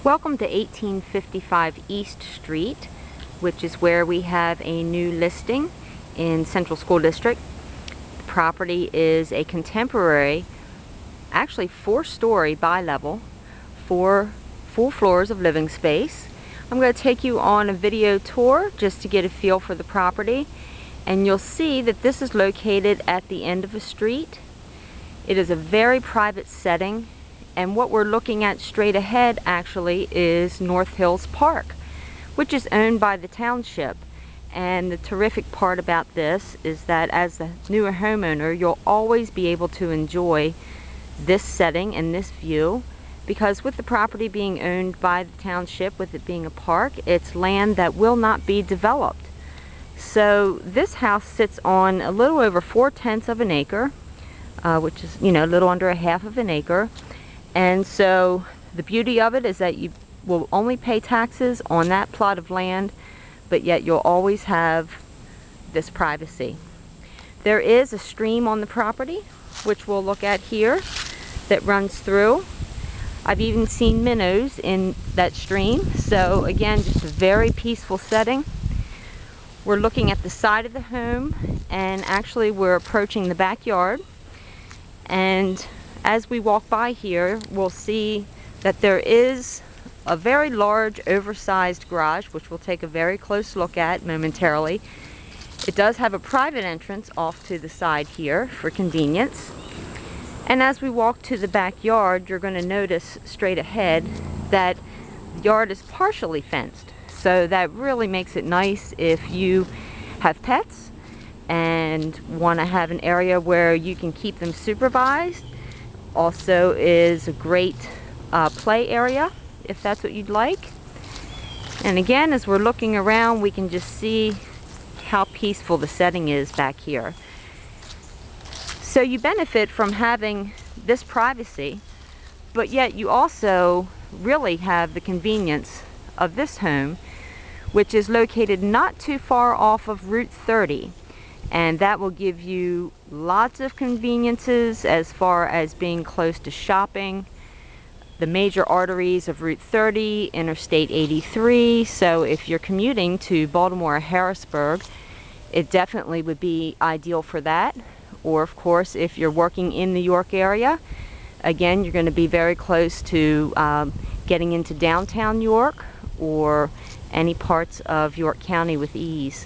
Welcome to 1855 East Street, which is where we have a new listing in Central School District. The property is a contemporary, actually 4-story bi-level, 4 full floors of living space. I'm going to take you on a video tour just to get a feel for the property, and you'll see that this is located at the end of a street. It is a very private setting. And what we're looking at straight ahead actually is North Hills Park, which is owned by the township. And the terrific part about this is that as a newer homeowner, you'll always be able to enjoy this setting and this view, because with the property being owned by the township, with it being a park, it's land that will not be developed. So this house sits on a little over 4/10 of an acre, which is, a little under a half of an acre. And so the beauty of it is that you will only pay taxes on that plot of land, but yet you'll always have this privacy. There is a stream on the property, which we'll look at here, that runs through. I've even seen minnows in that stream. So again, just a very peaceful setting. We're looking at the side of the home, and actually we're approaching the backyard. And as we walk by here, we'll see that there is a very large, oversized garage, which we'll take a very close look at momentarily. It does have a private entrance off to the side here for convenience. And as we walk to the backyard, you're going to notice straight ahead that the yard is partially fenced. So that really makes it nice if you have pets and want to have an area where you can keep them supervised. Also is a great play area if that's what you'd like. And again, as we're looking around, we can just see how peaceful the setting is back here. So you benefit from having this privacy, but yet you also really have the convenience of this home, which is located not too far off of Route 30. And that will give you lots of conveniences as far as being close to shopping, the major arteries of Route 30, Interstate 83. So if you're commuting to Baltimore or Harrisburg, it definitely would be ideal for that. Or of course, if you're working in the York area, again, you're going to be very close to getting into downtown York or any parts of York County with ease.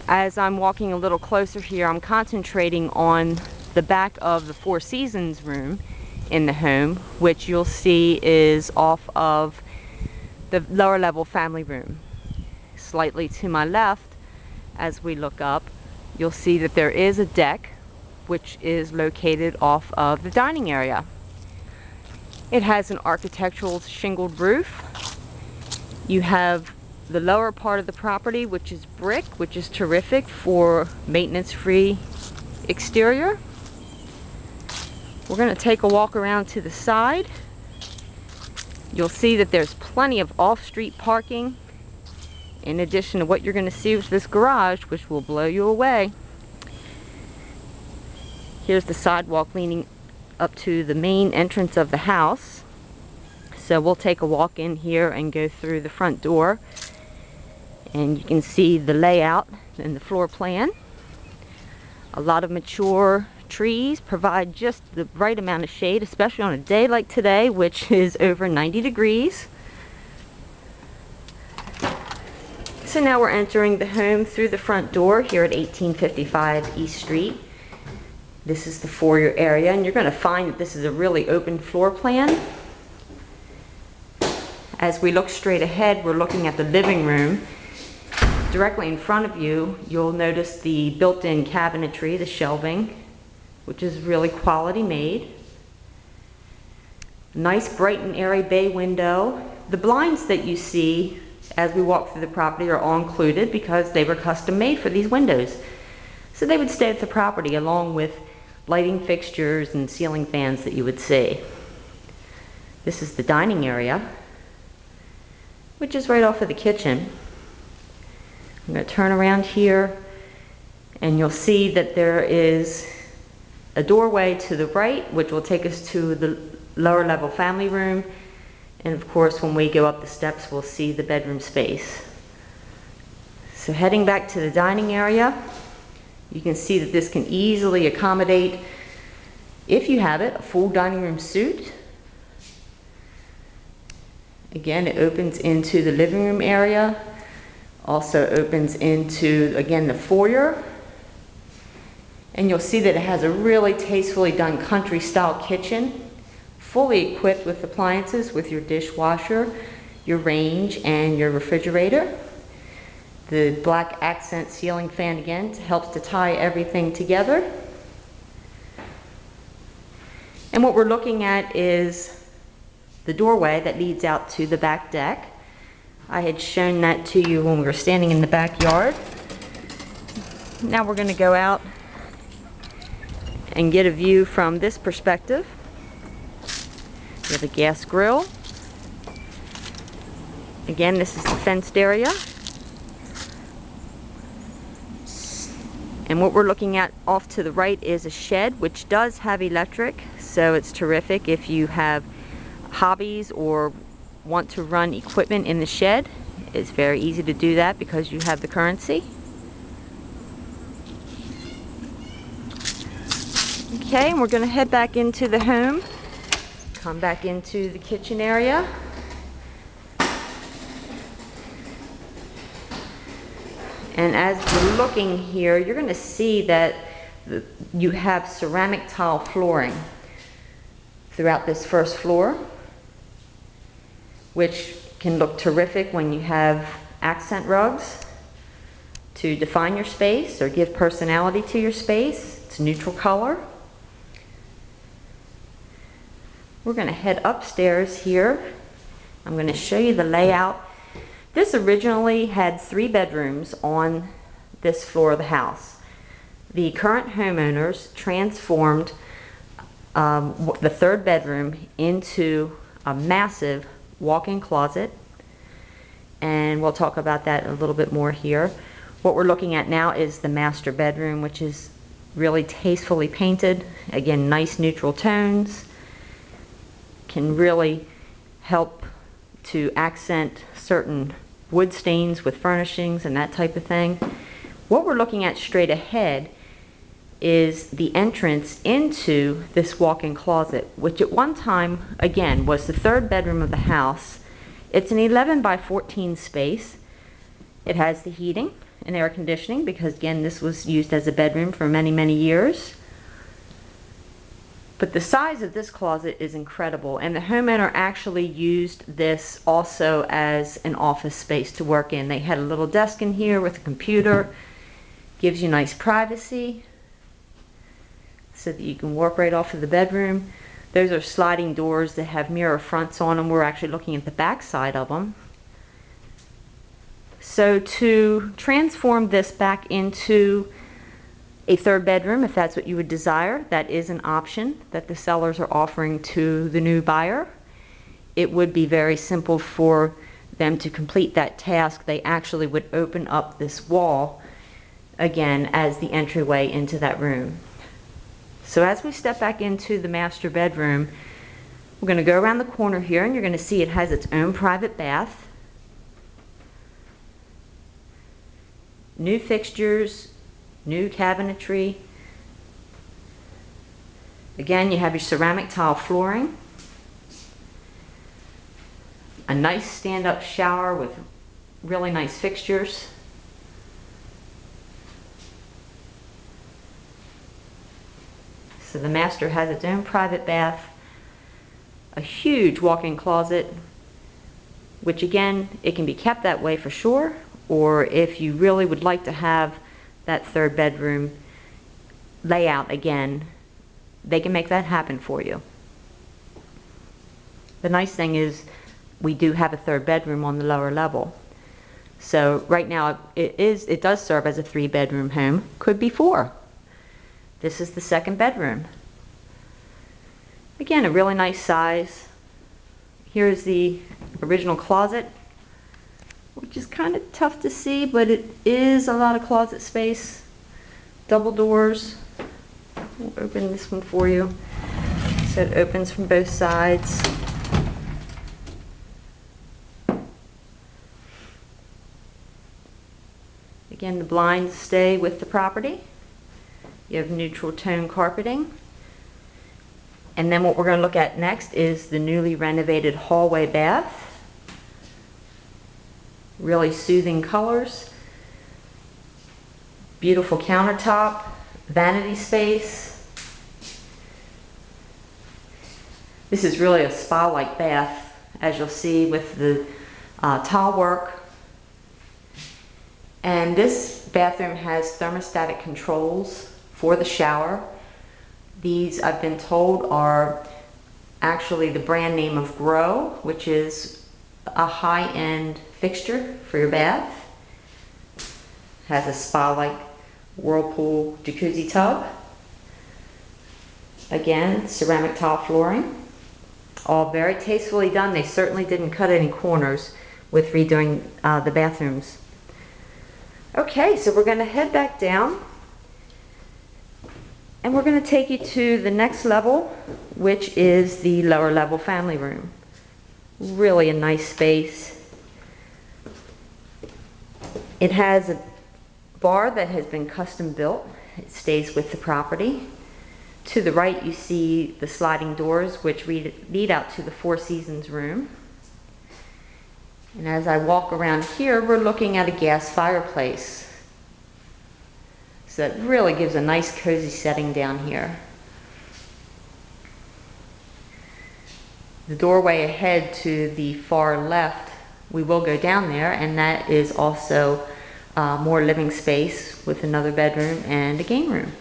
As I'm walking a little closer here, I'm concentrating on the back of the Four Seasons room in the home, which you'll see is off of the lower level family room. Slightly to my left, as we look up, you'll see that there is a deck which is located off of the dining area. It has an architectural shingled roof. You have the lower part of the property, which is brick, which is terrific for maintenance-free exterior. We're going to take a walk around to the side. You'll see that there's plenty of off-street parking, in addition to what you're going to see with this garage, which will blow you away. Here's the sidewalk leading up to the main entrance of the house. So we'll take a walk in here and go through the front door. And you can see the layout and the floor plan. A lot of mature trees provide just the right amount of shade, especially on a day like today, which is over 90 degrees. So now we're entering the home through the front door here at 1855 East Street. This is the foyer area, and you're going to find that this is a really open floor plan. As we look straight ahead, we're looking at the living room. Directly in front of you, you'll notice the built-in cabinetry, the shelving, which is really quality made. Nice bright and airy bay window. The blinds that you see as we walk through the property are all included because they were custom made for these windows. So they would stay at the property along with lighting fixtures and ceiling fans that you would see. This is the dining area, which is right off of the kitchen. I'm going to turn around here, and you'll see that there is a doorway to the right, which will take us to the lower level family room. And of course, when we go up the steps, we'll see the bedroom space. So heading back to the dining area, you can see that this can easily accommodate, if you have it, a full dining room suite. Again, it opens into the living room area. Also opens into, again, the foyer. And you'll see that it has a really tastefully done country style kitchen, fully equipped with appliances, with your dishwasher, your range, and your refrigerator. The black accent ceiling fan again helps to tie everything together. And what we're looking at is the doorway that leads out to the back deck. I had shown that to you when we were standing in the backyard. Now we're going to go out and get a view from this perspective. We have a gas grill. Again, this is the fenced area. And what we're looking at off to the right is a shed, which does have electric, so it's terrific if you have hobbies or want to run equipment in the shed. It's very easy to do that because you have the currency. Okay, and we're going to head back into the home. Come back into the kitchen area. And as we're looking here, you're going to see that you have ceramic tile flooring throughout this first floor, which can look terrific when you have accent rugs to define your space or give personality to your space. It's a neutral color. We're going to head upstairs here. I'm going to show you the layout. This originally had 3 bedrooms on this floor of the house. The current homeowners transformed the 3rd bedroom into a massive walk-in closet, and we'll talk about that a little bit more here. What we're looking at now is the master bedroom, which is really tastefully painted. Again, nice neutral tones. Can really help to accent certain wood stains with furnishings and that type of thing. What we're looking at straight ahead is the entrance into this walk-in closet, which at one time, again, was the 3rd bedroom of the house. It's an 11 by 14 space. It has the heating and air conditioning because, again, this was used as a bedroom for many, many years. But the size of this closet is incredible, and the homeowner actually used this also as an office space to work in. They had a little desk in here with a computer. Gives you nice privacy so that you can work right off of the bedroom. Those are sliding doors that have mirror fronts on them. We're actually looking at the back side of them. So to transform this back into a 3rd bedroom, if that's what you would desire, that is an option that the sellers are offering to the new buyer. It would be very simple for them to complete that task. They actually would open up this wall again as the entryway into that room. So as we step back into the master bedroom, we're going to go around the corner here, and you're going to see it has its own private bath. New fixtures, new cabinetry. Again, you have your ceramic tile flooring. A nice stand-up shower with really nice fixtures. So the master has its own private bath, a huge walk-in closet, which again, it can be kept that way for sure, or if you really would like to have that 3rd bedroom layout again, they can make that happen for you. The nice thing is we do have a 3rd bedroom on the lower level. So right now it does serve as a 3-bedroom home, could be 4. This is the 2nd bedroom. Again, a really nice size. Here's the original closet, which is kind of tough to see, but it is a lot of closet space. Double doors. We'll open this one for you. So it opens from both sides. Again, the blinds stay with the property. You have neutral tone carpeting. And then what we're going to look at next is the newly renovated hallway bath. Really soothing colors. Beautiful countertop, vanity space. This is really a spa-like bath, as you'll see with the tile work. And this bathroom has thermostatic controls for the shower. These, I've been told, are actually the brand name of Grow, which is a high-end fixture for your bath. Has a spa-like whirlpool jacuzzi tub. Again, ceramic tile flooring. All very tastefully done. They certainly didn't cut any corners with redoing the bathrooms. Okay, so we're going to head back down and we're going to take you to the next level, which is the lower level family room. Really a nice space. It has a bar that has been custom built. It stays with the property. To the right you see the sliding doors which lead out to the Four Seasons room. And as I walk around here, we're looking at a gas fireplace. So that really gives a nice cozy setting down here. The doorway ahead to the far left, we will go down there, and that is also more living space with another bedroom and a game room.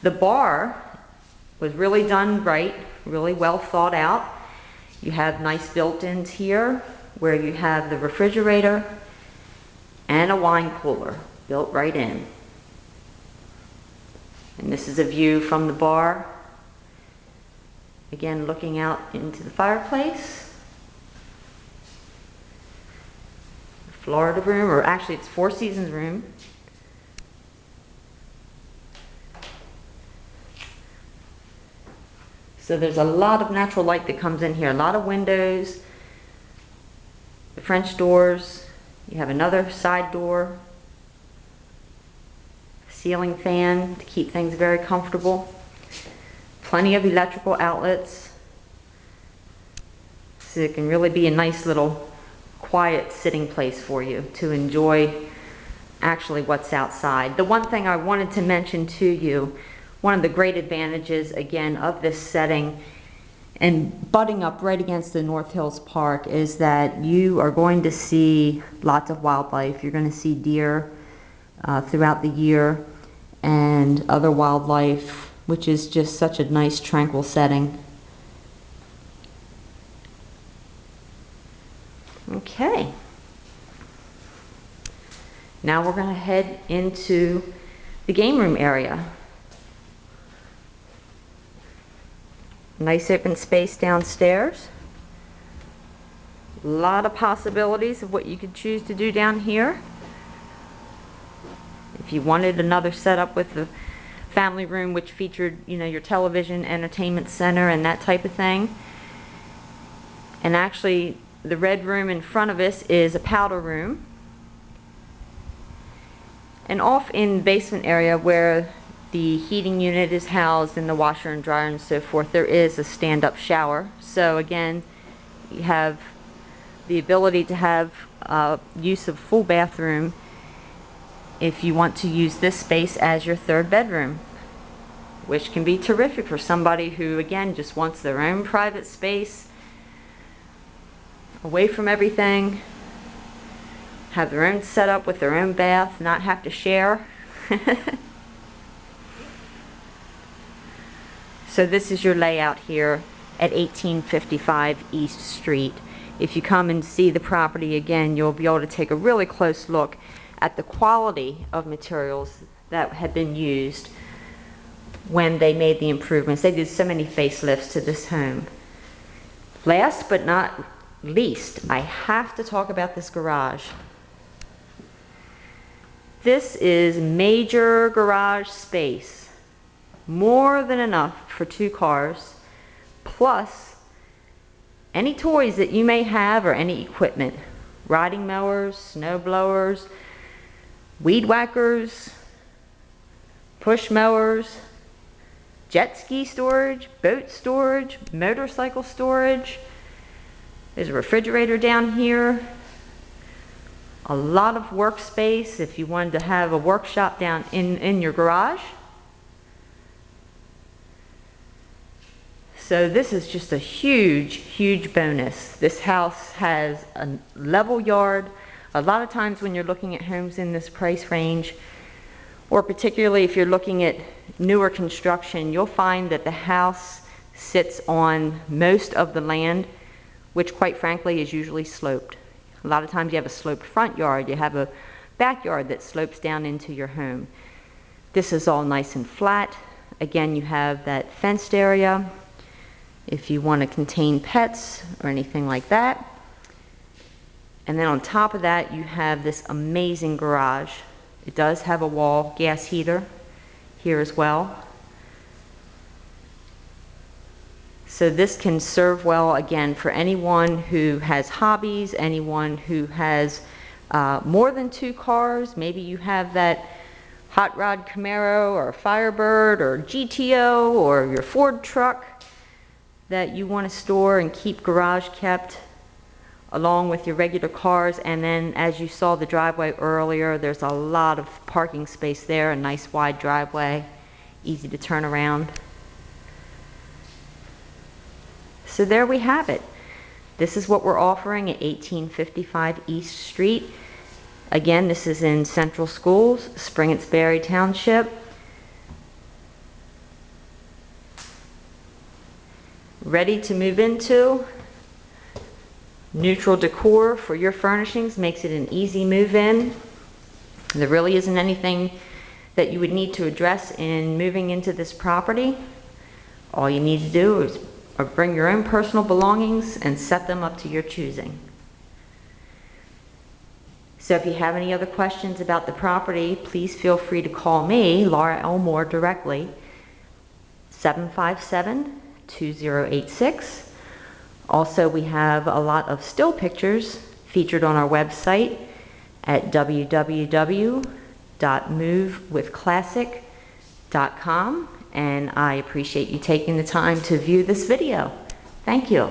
The bar was really done right, really well thought out. You have nice built-ins here where you have the refrigerator and a wine cooler built right in. And this is a view from the bar. Again, looking out into the fireplace. The Florida room, or actually it's Four Seasons room. So there's a lot of natural light that comes in here, a lot of windows, the French doors, you have another side door, ceiling fan to keep things very comfortable, plenty of electrical outlets, so it can really be a nice little quiet sitting place for you to enjoy actually what's outside. The one thing I wanted to mention to you, one of the great advantages, again, of this setting and butting up right against the North Hills Park is that you are going to see lots of wildlife. You're going to see deer throughout the year and other wildlife, which is just such a nice, tranquil setting. Okay. Now we're going to head into the game room area. Nice open space downstairs. A lot of possibilities of what you could choose to do down here. If you wanted another setup with the family room which featured, you know, your television, entertainment center and that type of thing. And actually the red room in front of us is a powder room. And off in the basement area where the heating unit is housed and the washer and dryer and so forth, there is a stand-up shower. So again, you have the ability to have use of full bathroom if you want to use this space as your third bedroom, which can be terrific for somebody who, again, just wants their own private space, away from everything, have their own setup with their own bath, not have to share. So this is your layout here at 1855 East Street. If you come and see the property again, you'll be able to take a really close look at the quality of materials that had been used when they made the improvements. They did so many facelifts to this home. Last but not least, I have to talk about this garage. This is major garage space. More than enough for 2 cars, plus any toys that you may have or any equipment. Riding mowers, snow blowers, weed whackers, push mowers, jet ski storage, boat storage, motorcycle storage. There's a refrigerator down here. A lot of workspace if you wanted to have a workshop down in your garage. So this is just a huge, huge bonus. This house has a level yard. A lot of times when you're looking at homes in this price range, or particularly if you're looking at newer construction, you'll find that the house sits on most of the land, which quite frankly is usually sloped. A lot of times you have a sloped front yard, you have a backyard that slopes down into your home. This is all nice and flat. Again, you have that fenced area if you want to contain pets or anything like that. And then on top of that, you have this amazing garage. It does have a wall gas heater here as well. So this can serve well, again, for anyone who has hobbies, anyone who has more than 2 cars. Maybe you have that hot rod Camaro or Firebird or GTO or your Ford truck that you want to store and keep garage kept along with your regular cars. And then as you saw the driveway earlier, there's a lot of parking space there, a nice wide driveway, easy to turn around. So there we have it. This is what we're offering at 1855 East Street. Again, this is in Central Schools, Springetts-Berry Township. Ready to move into. Neutral decor for your furnishings makes it an easy move-in. There really isn't anything that you would need to address in moving into this property. All you need to do is bring your own personal belongings and set them up to your choosing. So if you have any other questions about the property, please feel free to call me, Laura Elmore, directly, 757-2086. Also, we have a lot of still pictures featured on our website at www.movewithclassic.com, and I appreciate you taking the time to view this video. Thank you.